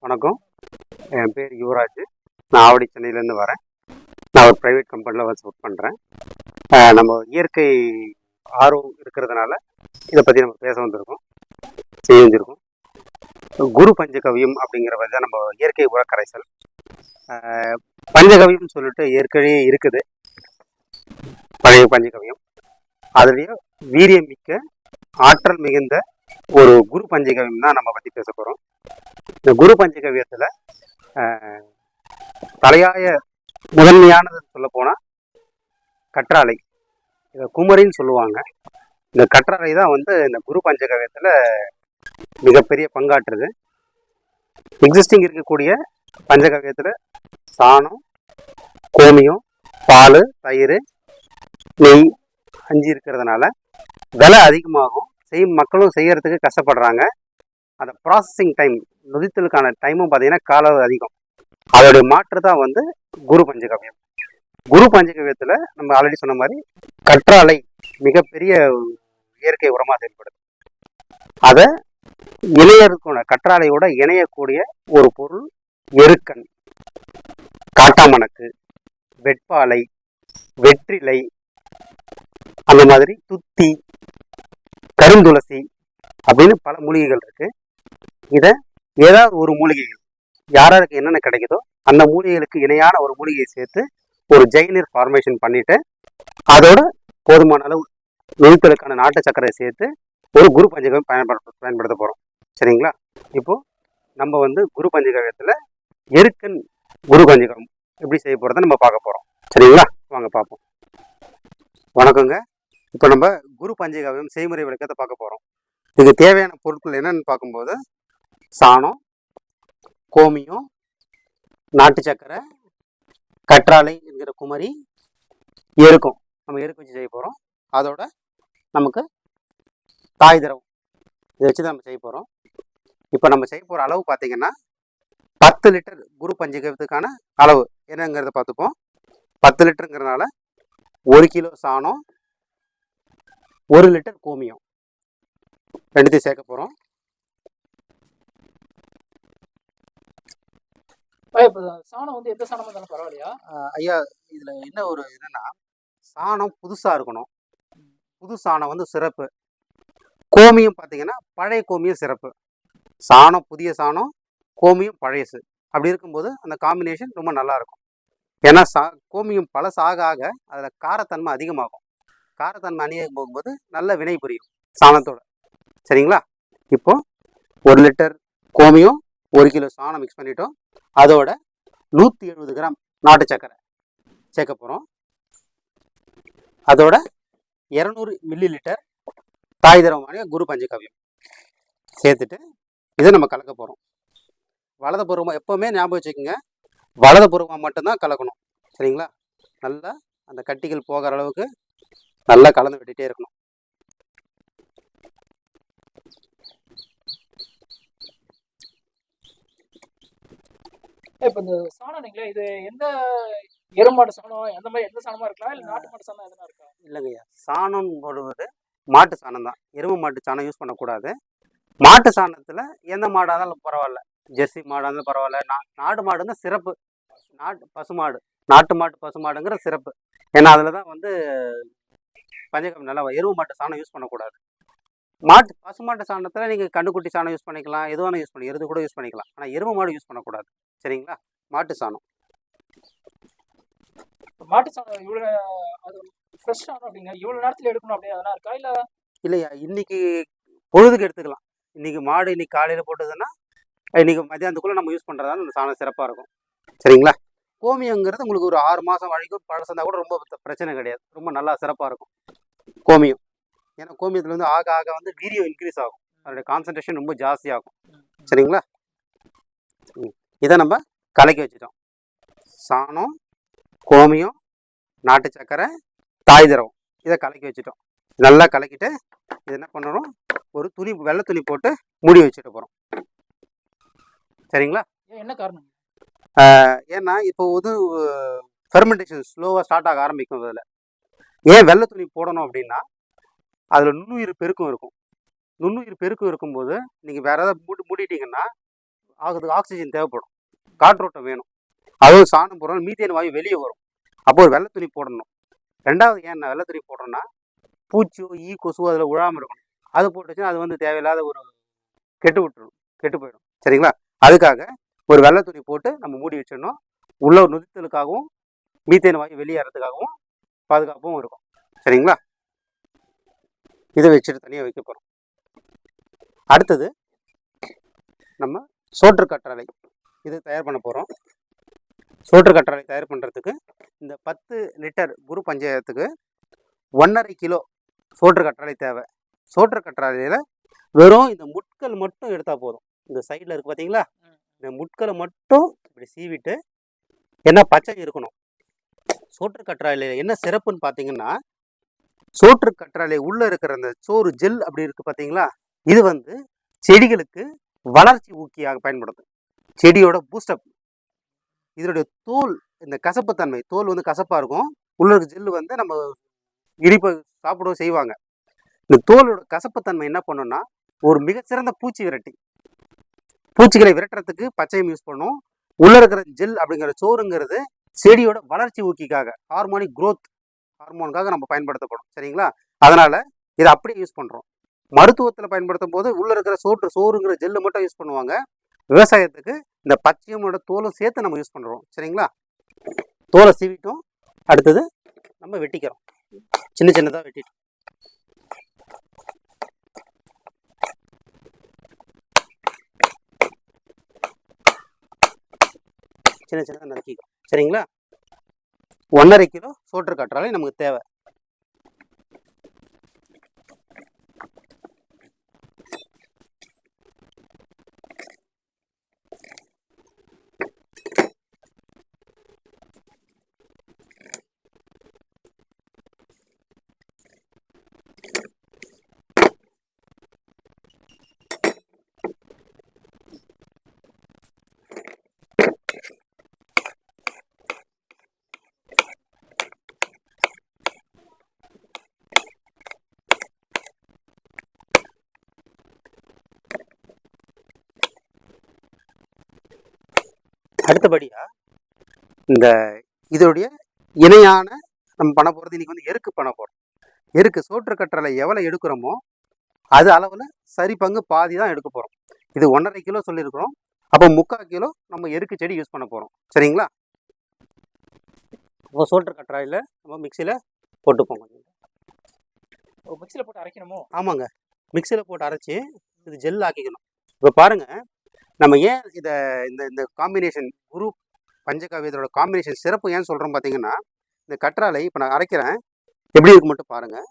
வணக்கம். என் பேர் யுவராஜ். நான் ஆவடி சென்னையிலேருந்து வரேன். நான் ஒரு ப்ரைவேட் கம்பெனியில் ஒர்க் பண்ணுறேன். நம்ம இயற்கை ஆர்வம் இருக்கிறதுனால இதை பற்றி நம்ம பேச வந்திருக்கோம், செஞ்சுருக்கோம். குரு பஞ்சகவியம் அப்படிங்கிறத தான் நம்ம இயற்கை உரக்கரைசல். பஞ்சகவியம்னு சொல்லிட்டு ஏற்கனவே இருக்குது, பழைய பஞ்சகவியம். அதுலேயும் வீரியம் மிக்க ஆற்றல் மிகுந்த ஒரு குரு பஞ்சகவியம் தான் நம்ம பற்றி பேச போகிறோம். இந்த குரு பஞ்சகவியத்தில் தலையாய முதன்மையானது சொல்ல போனால் கற்றாழை, இதை குமரின்னு சொல்லுவாங்க. இந்த கற்றாழை தான் இந்த குரு பஞ்சகவியத்தில் மிகப்பெரிய பங்காற்றுது. எக்ஸிஸ்டிங் இருக்கக்கூடிய பஞ்சகவியத்தில் சாணம், கோமியம், பால், தயிர், நெய், அஞ்சு இருக்கிறதுனால விலை அதிகமாகும். மக்களும் செய்யறதுக்கு கஷ்டப்படுறாங்க. அந்த ப்ராசஸிங் டைம், நொதித்தலுக்கான டைமும் பார்த்தீங்கன்னா கால அதிகம். அதோடைய மாற்று தான் குரு பஞ்சகவியம். குரு பஞ்சகவியத்தில் நம்ம ஆல்ரெடி சொன்ன மாதிரி கற்றாழை மிகப்பெரிய இயற்கை உரமாக செயல்படுது. அதை கற்றாழையோட இணையக்கூடிய ஒரு பொருள் எருக்கன், காட்டாமணக்கு, வெட்பாலை, வெற்றிலை, அந்த மாதிரி துத்தி, கருந்துளசி அப்படின்னு பல மூலிகைகள் இருக்கு. இதை ஏதாவது ஒரு மூலிகைகள் யாருக்கு என்னென்ன கிடைக்குதோ அந்த மூலிகைகளுக்கு இணையான ஒரு மூலிகையை சேர்த்து ஒரு ஜெயநீர் ஃபார்மேஷன் பண்ணிட்டு அதோட போதுமான அளவு நொதித்தலுக்கான நாட்டு சர்க்கரை சேர்த்து ஒரு குரு பஞ்சகவியம் பயன்படுத்த போகிறோம். சரிங்களா? இப்போ நம்ம குரு பஞ்சகவியத்தில் எருக்கன் குரு பஞ்சகவியம் எப்படி செய்ய போகிறத நம்ம பார்க்க போகிறோம். சரிங்களா? வாங்க பார்ப்போம். வணக்கங்க. இப்போ நம்ம குரு பஞ்சகவியம் செய்முறை விளக்கத்தை பார்க்க போகிறோம். இதுக்கு தேவையான பொருட்கள் என்னென்னு பார்க்கும்போது சாணம், கோமியம், நாட்டு சக்கரை, கற்றாழை என்கிற குமரி, எருக்கும். நம்ம எருக்கு வச்சு செய்ய போகிறோம். அதோட நமக்கு தாய் திரவம், இதை வச்சு தான் நம்ம செய்ய போகிறோம். இப்போ நம்ம செய்ய போகிற அளவு பார்த்தீங்கன்னா 10 லிட்டர் குரு பஞ்சகவியத்துக்கான அளவு என்னங்கிறத பார்த்துப்போம். 10 லிட்டருங்கிறதுனால 1 கிலோ சாணம், 1 லிட்டர் கோமியம் ரெண்டுத்தையும் சேர்க்க போகிறோம். சாணம் எந்த சாணம் இருந்தாலும் பரவாயில்லையா ஐயா? இதில் என்னன்னா சாணம் புதுசாக இருக்கணும். புது சாணம் சிறப்பு. கோமியம் பார்த்தீங்கன்னா பழைய கோமியம் சிறப்பு. சாணம் புதிய சாணம், கோமியம் பழையசு. அப்படி இருக்கும்போது அந்த காம்பினேஷன் ரொம்ப நல்லா இருக்கும். ஏன்னா கோமியம் பழசு ஆக ஆக அதில் காரத்தன்மை அதிகமாகும். காரத்தன்மை அதிகம் போகும்போது நல்ல வினை புரியும் சாணத்தோட. சரிங்களா? இப்போ 1 லிட்டர் கோமியம், 1 கிலோ சாணம் மிக்ஸ் பண்ணிட்டோம். அதோட 170 கிராம் நாட்டு சக்கரை சேர்க்க போகிறோம். அதோட 200 மில்லி லிட்டர் தாய் திரவமான குரு பஞ்சகவியம் சேர்த்துட்டு இதை நம்ம கலக்க போகிறோம். வலதுபூர்வமாக எப்போவுமே ஞாபகம் வச்சுக்கோங்க, வலதுபூர்வமாக மட்டும்தான் கலக்கணும். சரிங்களா? நல்லா அந்த கட்டிகள் போகிற அளவுக்கு நல்லா கலந்து விட்டுட்டே இருக்கணும். இப்போ இந்த சாணம் இது எந்த எருமாடு சாணம் அந்த மாதிரி எந்த சாணமா இருக்கலாம், இல்லை நாட்டு மாட்டு சாணம் எதுனா இருக்கா? இல்லைங்கய்யா, சாணம் போடுவது மாட்டு சாணம் தான். எருமை மாட்டு சாணம் யூஸ் பண்ணக்கூடாது. மாட்டு சாணத்தில் எந்த மாடாக இருந்தாலும் பரவாயில்ல, ஜெர்சி மாடாக இருந்தாலும் பரவாயில்ல. நாடு மாடு தான் சிறப்பு. பசுமாடு, நாட்டு மாட்டு பசுமாடுங்கிற சிறப்பு. ஏன்னா அதில் தான் பஞ்சகவியம் நல்லா. எருமை மாட்டு சாணம் யூஸ் பண்ணக்கூடாது. பசுமாட்டு சாணத்தில் நீங்கள் கண்டுக்குட்டி சாணம் யூஸ் பண்ணிக்கலாம், எதுவான யூஸ் பண்ணி எருது கூட யூஸ் பண்ணிக்கலாம். ஆனால் எருமை மாடு யூஸ் பண்ணக்கூடாது. சரிங்களா? மாட்டு சாணம். மாட்டு சாணம் இவ்வளோ அது ஃப்ரெஷ் சாணம் அப்படிங்க, இவ்வளோ நேரத்தில் எடுக்கணும் அப்படி அதெல்லாம் இருக்கா? இல்லை இல்லையா, இன்னைக்கு பொழுதுக்கு எடுத்துக்கலாம். இன்னைக்கு மாடு இன்னைக்கு காலையில் போட்டதுன்னா இன்னைக்கு மத்தியானத்துக்குள்ளே நம்ம யூஸ் பண்ணுறதால அந்த சாணம் சிறப்பாக இருக்கும். சரிங்களா? கோமியங்கிறது உங்களுக்கு ஒரு 6 மாதம் வரைக்கும் பழசந்தா கூட ரொம்ப பிரச்சனை கிடையாது, ரொம்ப நல்லா சிறப்பாக இருக்கும் கோமியம். ஏன்னா கோமியத்தில் ஆக ஆக வீரியம் இன்க்ரீஸ் ஆகும், அதோடைய கான்சன்ட்ரேஷன் ரொம்ப ஜாஸ்தியாகும். சரிங்களா? இதை நம்ம கலக்கி வச்சுட்டோம். சாணம், கோமியம், நாட்டு சக்கரை, தாய் திரவம் இதை கலக்கி வச்சுட்டோம். நல்லா கலக்கிட்டு இது என்ன பண்ணணும், ஒரு துணி, வெள்ளை துணி போட்டு மூடி வச்சுட்டு போகிறோம். சரிங்களா? என்ன காரணம்? ஏன்னா இப்போ ஃபெர்மெண்டேஷன் ஸ்லோவாக ஸ்டார்ட் ஆக ஆரம்பிக்கும். அதில் ஏன் வெள்ளை துணி போடணும் அப்படின்னா அதில் நுண்ணுயிர் பெருக்கம் இருக்கும். நுண்ணுயிர் பெருக்கம் இருக்கும்போது நீங்கள் வேறு ஏதாவது மூடிட்டீங்கன்னா ஆகுது ஆக்சிஜன் தேவைப்படும், காற்றோட்டம் வேணும். அதுவும் சாணம் போடுறோம், மீத்தேன் வாயு வெளியே வரும். அப்போ ஒரு வெள்ளை துணி போடணும். ரெண்டாவது ஏன் நான் வெள்ளை துணி போடுறேன்னா, பூச்சியோ ஈ கொசு அதில் விழாமல் இருக்கணும். அது போட்டுச்சுன்னா அது வந்து தேவையில்லாத ஒரு கெட்டு போயிடும். சரிங்களா? அதுக்காக ஒரு வெள்ளை துணி போட்டு நம்ம மூடி வச்சிடணும். உள்ள ஒரு நொதித்தலுக்காகவும் மீத்தேன் வாயு வெளியேறதுக்காகவும் பாதுகாப்பும் இருக்கும். சரிங்களா? இதை வச்சுட்டு தனியாக வைக்க போகிறோம். அடுத்தது நம்ம சோற்று கற்றாழை இது தயார் பண்ண போகிறோம். சோற்று கற்றாழை தயார் பண்ணுறதுக்கு இந்த 10 லிட்டர் குரு பஞ்சாயத்துக்கு 1.5 கிலோ சோற்று கற்றாழை தேவை. சோற்று கற்றாழையில் வெறும் இந்த முட்கள் மட்டும் எடுத்தால் போதும். இந்த சைடில் இருக்குது பார்த்தீங்களா, இந்த முட்களை மட்டும் இப்படி சீவிட்டு, ஏன்னா பச்சை இருக்கணும். சோற்று கற்றாழையில் என்ன சிறப்புன்னு பார்த்தீங்கன்னா, சோற்று கற்றாழை உள்ளே இருக்கிற அந்த சோறு ஜெல் அப்படி இருக்குது பார்த்தீங்களா, இது வந்து செடிகளுக்கு வளர்ச்சி ஊக்கியாக பயன்படுது. செடியோட பூஸ்டப். இதனுடைய தோல், இந்த கசப்புத்தன்மை, தோல் வந்து கசப்பாக இருக்கும். உள்ள இருக்க ஜெல்லு வந்து நம்ம இனிப்பை சாப்பிடவும் செய்வாங்க. இந்த தோலோட கசப்புத்தன்மை என்ன பண்ணுன்னா, ஒரு மிகச்சிறந்த பூச்சி விரட்டி. பூச்சிகளை விரட்டுறதுக்கு பச்சையம் யூஸ் பண்ணும். உள்ள இருக்கிற ஜெல் அப்படிங்கிற சோறுங்கிறது செடியோட வளர்ச்சி ஊக்கிக்காக, ஹார்மோனிக் குரோத் ஹார்மோனுக்காக நம்ம பயன்படுத்தப்படும். சரிங்களா? அதனால இதை அப்படியே யூஸ் பண்ணுறோம். மருத்துவத்தில் பயன்படுத்தும் போது உள்ள இருக்கிற சோறுங்கிற ஜெல்லு மட்டும் யூஸ் பண்ணுவாங்க. விவசாயத்துக்கு இந்த பச்சையமோட தோலும் சேர்த்து நம்ம யூஸ் பண்ணுறோம். சரிங்களா? தோலை சீவிட்டோம். அடுத்தது நம்ம வெட்டிக்கிறோம். சின்ன சின்னதாக வெட்டிட்டோம். சின்ன சின்னதாக நறுக்கிக்கிறோம். சரிங்களா? 1.5 கிலோ சோற்று கற்றாழை நமக்கு தேவை. அடுத்தபடியா இந்த இதோடைய இணையான நம்ம பண்ண போகிறது, இன்னைக்கு வந்து எருக்கு பண்ண போகிறோம். எருக்கு சோற்று கற்றாழை எவ்வளோ எடுக்கிறோமோ அது அளவில் சரி பங்கு பாதி தான் எடுக்க போகிறோம். இது 1.5 கிலோ சொல்லியிருக்கிறோம். அப்போ 3/4 கிலோ நம்ம எருக்கு செடி யூஸ் பண்ண போகிறோம். சரிங்களா? இப்போ சோற்று கற்றாழையில் நம்ம மிக்சியில் போட்டுப்போம். மிக்சியில் போட்டு அரைக்கணுமோ? ஆமாங்க, மிக்சியில் போட்டு அரைச்சி இது ஜெல் ஆக்கிக்கணும். இப்போ பாருங்கள், நம்ம ஏன் இதை இந்த காம்பினேஷன் குரு பஞ்சகாவியத்தோட காம்பினேஷன் சிறப்பு ஏன் சொல்கிறோம் பார்த்தீங்கன்னா, இந்த கற்றாழை இப்போ நான் அரைக்கிறேன், எப்படி இருக்கு மட்டும் பாருங்கள்.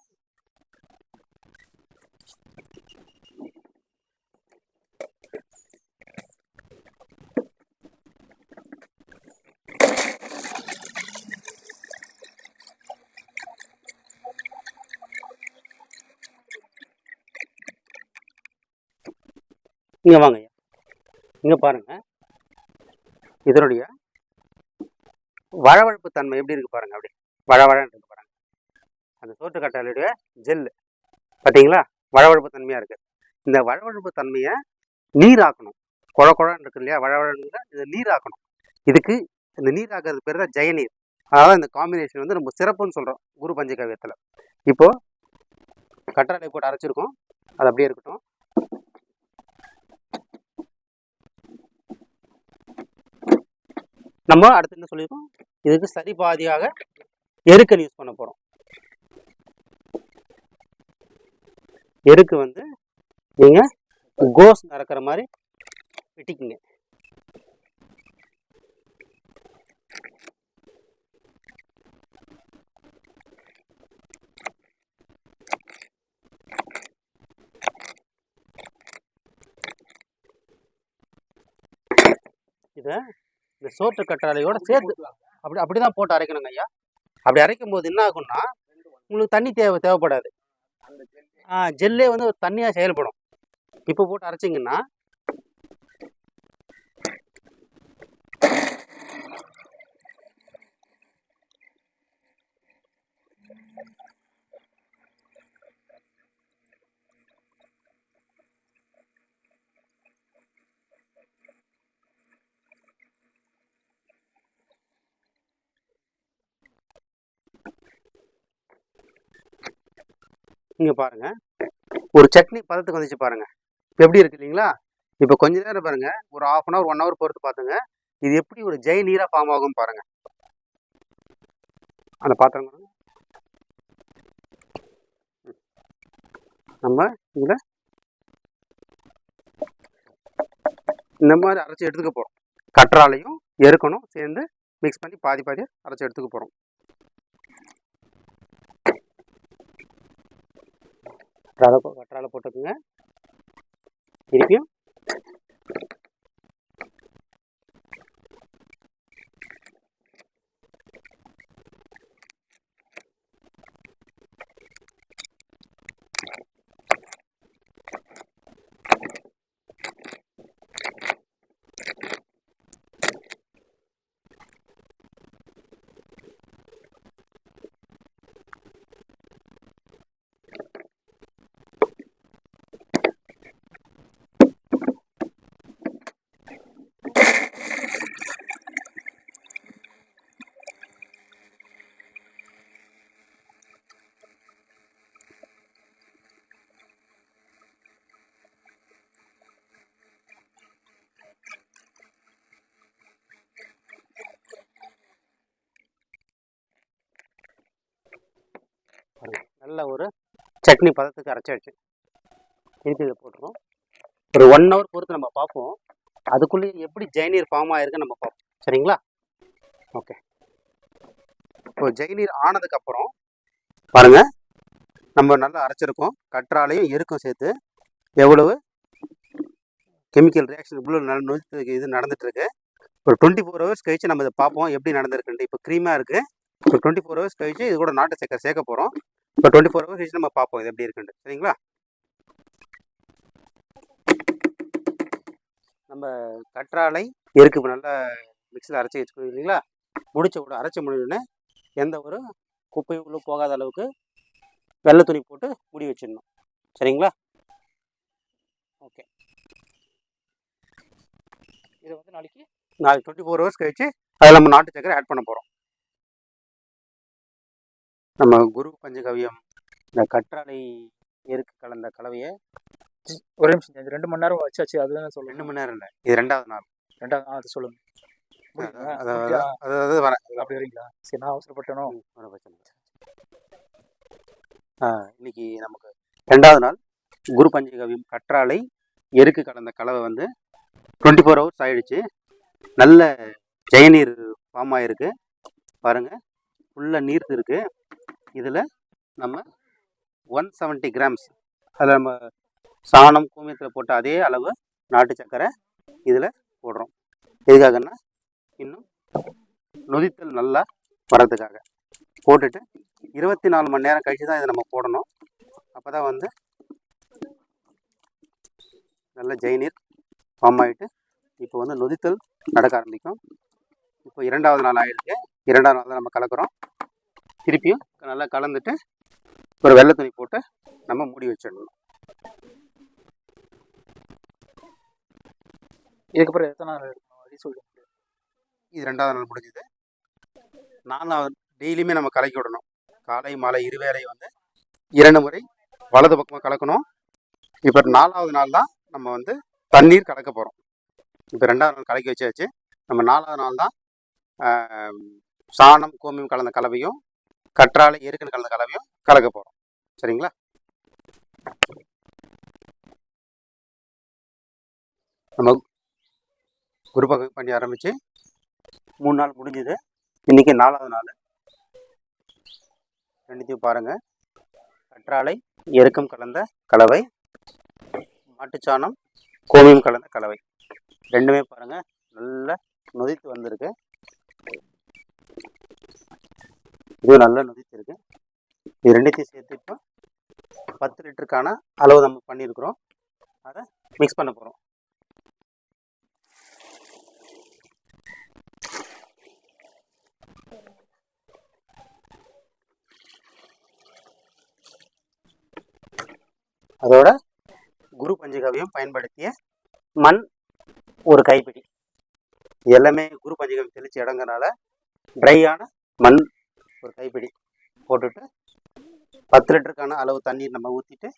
இங்கே வாங்க, இங்கே பாருங்கள், இதனுடைய வழவழப்பு தன்மை எப்படி இருக்கு பாருங்க. அப்படி வழவழன்னு இருக்கு பாருங்க. அந்த சோற்று கற்றாழையுடைய ஜெல் பார்த்தீங்களா, வழவழப்பு தன்மையாக இருக்குது. இந்த வழவழப்பு தன்மையை நீராக்கணும். குழன்னு இருக்கு இல்லையா, வழவழன்னு இதை நீராக்கணும். இதுக்கு இந்த நீர் ஆக்கிறது பேர் தான் ஜெயநீர். அதனால இந்த காம்பினேஷன் வந்து நம்ம சிறப்புன்னு சொல்கிறோம் குரு பஞ்சகாவியத்தில். இப்போது கற்றாழை போட்டு அரைச்சிருக்கோம், அது அப்படியே இருக்கட்டும். நம்ம அடுத்து என்ன சொல்லியிருக்கோம், இதுக்கு சரி பாதியாக எருக்கன் யூஸ் பண்ண போகிறோம். எருக்கு வந்து நீங்கள் கோஸ் நடக்கிற மாதிரி வெட்டிக்குங்க. இதை இந்த சோற்று கற்றாழையோட சேர்த்து அப்படிதான் போட்டு அரைக்கணுங்க ஐயா. அப்படி அரைக்கும் போது என்ன ஆகும்னா, உங்களுக்கு தண்ணி தேவைப்படாது. ஜெல்லே வந்து ஒரு தண்ணியாக செயல்படும். இப்போ போட்டு அரைச்சிங்கன்னா இங்கே பாருங்க, ஒரு சட்னி பதத்துக்கு வந்துச்சு பாருங்க. இப்போ எப்படி இருக்கு இல்லைங்களா? இப்போ கொஞ்ச நேரம் பாருங்க, ஒரு 1/2 அன் ஹவர் 1 ஹவர் பொறுத்து பார்த்துங்க, இது எப்படி ஒரு ஜெய் நீராக ஃபார்ம் ஆகும் பாருங்க. அந்த பாத்திரம் பாருங்க. நம்ம இதில் இந்த மாதிரி அரைச்சி எடுத்துக்க போகிறோம். கற்றாழையும் எருக்கணும் சேர்ந்து மிக்ஸ் பண்ணி பாதி பாதி அரைச்சி எடுத்துக்க போகிறோம். கற்றாழை போட்டுக்குங்க. திருப்பியும் நல்ல ஒரு சட்னி பதத்துக்கு அரைச்சாச்சு. திருப்பி இதை போட்டுருவோம். ஒரு 1 ஹவர் பொறுத்து நம்ம பார்ப்போம். அதுக்குள்ளேயே எப்படி ஜெயநீர் ஃபார்ம் ஆயிருக்குன்னு நம்ம பார்ப்போம். சரிங்களா? ஓகே. இப்போ ஜெயநீர் ஆனதுக்கப்புறம் பாருங்க, நம்ம நல்லா அரைச்சிருக்கோம். கற்றாழையும் எருக்கும் சேர்த்து எவ்வளவு கெமிக்கல் ரியாக்ஷன் இவ்வளோ இது நடந்துட்டு இருக்கு. ஒரு 24 ஹவர்ஸ் கழிச்சு நம்ம இதை பார்ப்போம் எப்படி நடந்திருக்குன்ட்டு. இப்போ க்ரீமாக இருக்கு. இப்போ 24 ஹவர்ஸ் கழிச்சு இது கூட நாட்டு சக்கரை சேர்க்க போகிறோம். இப்போ 24 ஹவர்ஸ் கழிச்சு நம்ம பார்ப்போம் இது எப்படி இருக்குன்ட்டு. சரிங்களா? நம்ம கற்றாழை எருக்கு நல்லா மிக்சியில் அரைச்சி வச்சுக்கணும் இல்லைங்களா? அரைச்சி முடிஞ்சோடனே எந்த ஒரு குப்பையும் உள்ள போகாத அளவுக்கு வெள்ளை துணி போட்டு மூடி வச்சிடணும். சரிங்களா? ஓகே. இதை வந்து நாளைக்கு 24 ஹவர்ஸ் கழிச்சு அதில் நம்ம நாட்டு சக்கரை ஆட் பண்ண போகிறோம். நம்ம குரு பஞ்சகவ்யம் இந்த கற்றாழை எருக்கு கலந்த கலவையை ஒரே நிமிஷம், 2 மணி நேரம் வச்சாச்சு. அதுதான் சொல்லுங்க. 2 மணி நேரம் இல்லை, இது 2வது நாள். அது சொல்லுங்க. அதாவது வரேன். அப்படி வரீங்களா? சரி, நான் அவசரப்பட்டனோ? இன்னைக்கு நமக்கு 2வது நாள் குரு பஞ்சகவ்யம் கற்றாழை எருக்கு கலந்த கலவை வந்து 24 ஹவர்ஸ் ஆயிடுச்சு. நல்ல ஜெயநீர் ஃபார்ம் ஆகிருக்கு பாருங்க. ஃபுல்லாக நீர்த்து இருக்கு. இதில் நம்ம 170 கிராம்ஸ் அதில் நம்ம சாணம் கூமியத்தில் போட்ட அதே அளவு நாட்டு சக்கரை இதில் போடுறோம். எதுக்காகன்னா இன்னும் நொதித்தல் நல்லா வரதுக்காக போட்டுட்டு 24 மணி நேரம் கழிச்சு தான் இதை நம்ம போடணும். அப்போ தான் வந்து நல்ல ஜெயநீர் ஃபார்ம் ஆகிட்டு இப்போ வந்து நொதித்தல் நடக்க ஆரம்பிக்கும். இப்போ 2வது நாள் ஆகிருக்கு. 2வது நாள் தான் நம்ம கலக்கிறோம். திருப்பியும் நல்லா கலந்துட்டு ஒரு வெள்ளை துணி போட்டு நம்ம மூடி வச்சிடணும். இதுக்கப்புறம் எத்தனை நாள் எடுக்கணும் சொல்லுங்க. இது 2வது நாள் முடிஞ்சுது. 4வது டெய்லியுமே நம்ம கலக்கி விடணும். காலை மாலை இருவேளை வந்து 2 முறை வலது பக்கமாக கலக்கணும். இப்போ 4வது நாள் தான் நம்ம வந்து தண்ணீர் கலக்க போகிறோம். இப்போ 2வது நாள் கலக்கி வச்சாச்சு. நம்ம 4வது நாள் தான் சாணம் கோமியம் கலந்த கலவையும் கற்றாழை எருக்கன் கலந்த கலவையும் கலக்க போகிறோம். சரிங்களா? நம்ம குரு பஞ்சகவ்யம் பண்ணி ஆரம்பித்து 3 நாள் முடிஞ்சுது. இன்றைக்கி 4வது நாள். ரெண்டுத்தையும் பாருங்கள். கற்றாழை எருக்கம் கலந்த கலவை, மாட்டுச்சாணம் கோமியம் கலந்த கலவை, ரெண்டுமே பாருங்கள் நல்லா நொதித்து வந்திருக்கு. இது நல்லா நொதித்து இருக்கு. இது ரெண்டுத்தையும் சேர்த்து இப்போ 10 லிட்டருக்கான அளவு நம்ம பண்ணியிருக்கிறோம். அதை மிக்ஸ் பண்ண போகிறோம். அதோட குரு பஞ்சகவ்யம் பயன்படுத்திய மண் ஒரு கைப்பிடி. எல்லாமே குரு பஞ்சகவ்யம் தெளிச்ச இடங்கனால ட்ரையான மண் ஒரு கைப்பிடி போட்டுட்டு 10 லிட்டருக்கான அளவு தண்ணீர் நம்ம ஊற்றிட்டு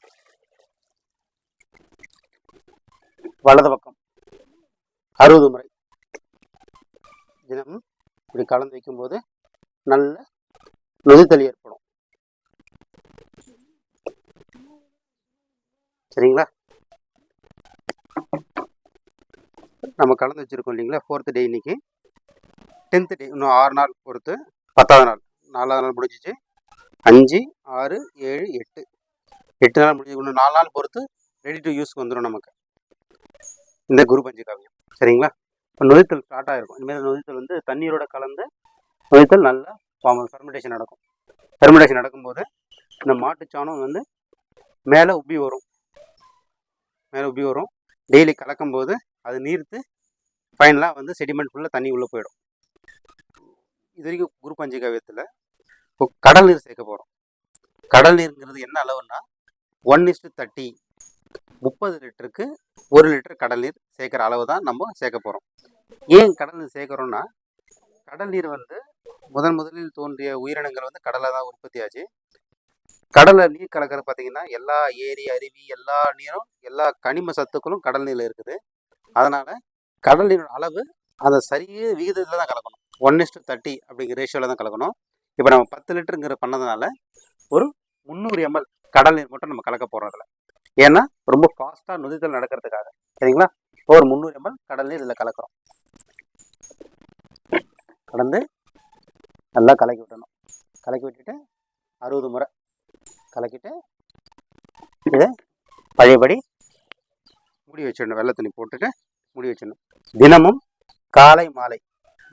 வலது பக்கம் 60 முறை தினமும் இப்படி கலந்து வைக்கும்போது நல்ல நொதித்தல் ஏற்படும். சரிங்களா? நம்ம கலந்து வச்சிருக்கோம் இல்லைங்களா? 4th டே இன்னைக்கு. 10th டே இன்னும் 6 நாள் பொறுத்து 10வது நாள் 4வது நாள் முடிஞ்சிச்சு. 5 6 7 8 8 நாள் முடிஞ்சு இன்னும் 4 நாள் பொறுத்து ரெடி டு யூஸ்க்கு வந்துடும் நமக்கு இந்த குரு பஞ்சகாவியம். சரிங்களா? இப்போ நொதித்தல் ஸ்டார்ட் ஆகிருக்கும். இனிமேல் நொதித்தல் வந்து தண்ணீரோட கலந்து நொதித்தல் நல்லா ஃபெர்மெண்டேஷன் நடக்கும். ஃபெர்மெண்டேஷன் நடக்கும்போது இந்த மாட்டுச்சாணம் வந்து மேலே உப்பி வரும். டெய்லி கலக்கும் போது அது நீர்த்து ஃபைனலாக வந்து செடிமெண்ட் ஃபுல்லாக தண்ணி உள்ளே போயிடும். இது வரைக்கும் குரு பஞ்சகாவியத்தில் இப்போ கடல் நீர் சேர்க்க போகிறோம். கடல் நீருங்கிறது என்ன அளவுன்னா 1:30 30 லிட்டருக்கு 1 லிட்டர் கடல் நீர் சேர்க்குற அளவு தான் நம்ம சேர்க்க போகிறோம். ஏன் கடல் நீர் சேர்க்குறோன்னா, கடல் நீர் வந்து முதலில் தோன்றிய உயிரினங்கள் வந்து கடலில் தான் உற்பத்தி ஆச்சு. கடலில் நீர் கலக்கிறது பார்த்தீங்கன்னா எல்லா ஏரி அருவி எல்லா நீரும் எல்லா கனிம சத்துக்களும் கடல் நீரில் இருக்குது. அதனால் கடல் நீரோட அளவு அந்த சரியே விகிதத்தில் தான் கலக்கணும். 1:30 அப்படிங்கிற ரேஷியோவில் தான் கலக்கணும். இப்போ நம்ம 10 லிட்டருங்கிற பண்ணதுனால ஒரு 300 ml கடல் நீர் மட்டும் நம்ம கலக்க போகிறதில்ல. ஏன்னா ரொம்ப ஃபாஸ்ட்டாக நொதித்தல் நடக்கிறதுக்காக. சரிங்களா? ஒரு 300 ml கடல் நீர் இதில் கலக்கிறோம். கலந்து நல்லா கலக்கி விட்டணும். கலக்கி விட்டுட்டு 60 முறை கலக்கிட்டு இதை பழையபடி மூடி வச்சிடணும். வெள்ளை துணி போட்டுட்டு மூடி வச்சிடணும். தினமும் காலை மாலை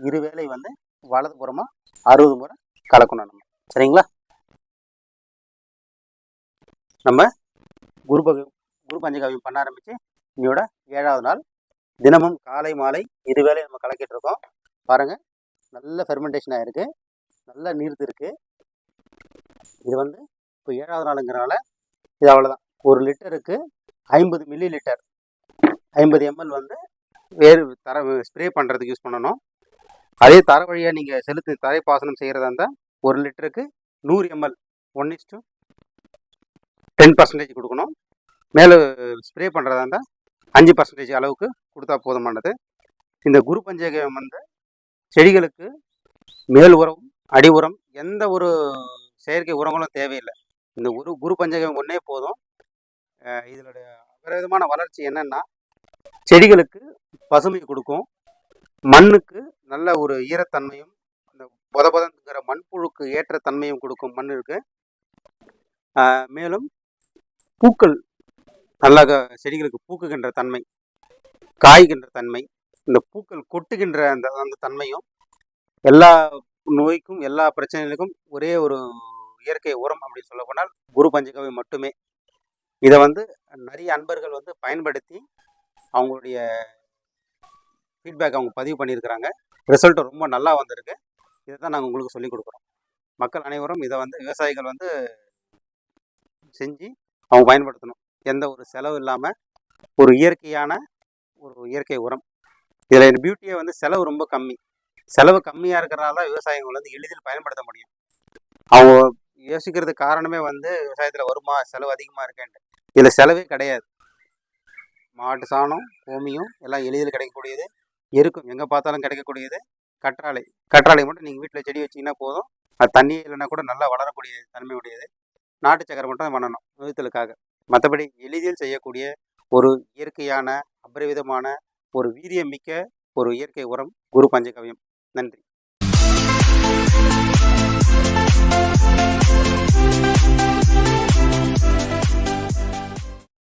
இருவேளை வந்து வலது புறமாக 60 முறை கலக்கணும் நம்ம. சரிங்களா? நம்ம குரு பஞ்சகாவியம் பண்ண ஆரம்பித்து இன்னையோட 7வது நாள். தினமும் காலை மாலை இருவேளை நம்ம கலக்கிட்டு இருக்கோம். பாருங்கள், நல்ல ஃபெர்மெண்டேஷன் ஆகிருக்கு, நல்ல நீர்த்து இருக்குது. இது வந்து இப்போ 7வது நாளுங்கிறனால இது அவ்வளோதான். 1 லிட்டருக்கு 50 மில்லி லிட்டர் 50 ml வந்து வேறு ஸ்ப்ரே பண்ணுறதுக்கு யூஸ் பண்ணணும். அதே தர வழியாக நீங்கள் தரை பாசனம் செய்கிறதா இருந்தால் 1 லிட்டருக்கு 100 ml 1:10% கொடுக்கணும். மேலே ஸ்ப்ரே பண்ணுறதா இருந்தால் 5% அளவுக்கு கொடுத்தா போதுமானது. இந்த குரு பஞ்சகாவியம் வந்து செடிகளுக்கு மேல் உரம் அடி உரம் எந்த ஒரு செயற்கை உரங்களும் தேவையில்லை. இந்த குரு பஞ்சகாவியம் ஒன்றே போதும். இதனுடைய விதமான வளர்ச்சி என்னன்னா, செடிகளுக்கு பசுமை கொடுக்கும், மண்ணுக்கு நல்ல ஒரு ஈரத்தன்மையும் இந்த பொதபதங்கிற மண்புழுக்கு ஏற்ற தன்மையும் கொடுக்கும் மண்ணிற்கு. மேலும் பூக்கள் நல்லா செடிகளுக்கு பூக்குகின்ற தன்மை, காய்கின்ற தன்மை, இந்த பூக்கள் கொட்டுகின்ற அந்த தன்மையும் எல்லா நோய்க்கும் எல்லா பிரச்சனைகளுக்கும் ஒரே ஒரு இயற்கை உரம் அப்படின்னு சொல்ல போனால் குரு பஞ்சகாவியம் மட்டுமே. இதை வந்து நிறைய அன்பர்கள் வந்து பயன்படுத்தி அவங்களுடைய ஃபீட்பேக் அவங்க பதிவு பண்ணியிருக்கிறாங்க. ரிசல்ட் ரொம்ப நல்லா வந்திருக்கு. இதை தான் நாங்கள் உங்களுக்கு சொல்லிக் கொடுக்குறோம். மக்கள் அனைவரும் இதை வந்து விவசாயிகள் வந்து செஞ்சு அவங்க பயன்படுத்தணும். எந்த ஒரு செலவு இல்லாமல் ஒரு இயற்கையான ஒரு இயற்கை உரம். இதில் பியூட்டியே வந்து செலவு ரொம்ப கம்மி. செலவு கம்மியாக இருக்கிறனால தான் விவசாயிகள் வந்து எளிதில் பயன்படுத்த முடியும். அவங்க யோசிக்கிறதுக்கு காரணமே வந்து விவசாயத்தில் வருமா செலவு அதிகமாக இருக்கேன்ட்டு. இதில் செலவே கிடையாது. மாட்டு சாணம் கோமியம் எல்லாம் எளிதில் கிடைக்கக்கூடியது, எருக்கும் எங்கே பார்த்தாலும் கிடைக்கக்கூடியது. கற்றாழை மட்டும் நீங்கள் வீட்டில் செடி வச்சிங்கன்னா போதும். அது தண்ணி இல்லைன்னா கூட நல்லா வளரக்கூடிய தன்மை உடையது. நாட்டு சக்கரை மட்டும் பண்ணணும் நொதித்தலுக்காக. மற்றபடி எளிதில் செய்யக்கூடிய ஒரு இயற்கையான அபரிவிதமான ஒரு வீரியமிக்க ஒரு இயற்கை உரம் குரு பஞ்சகாவியம். நன்றி.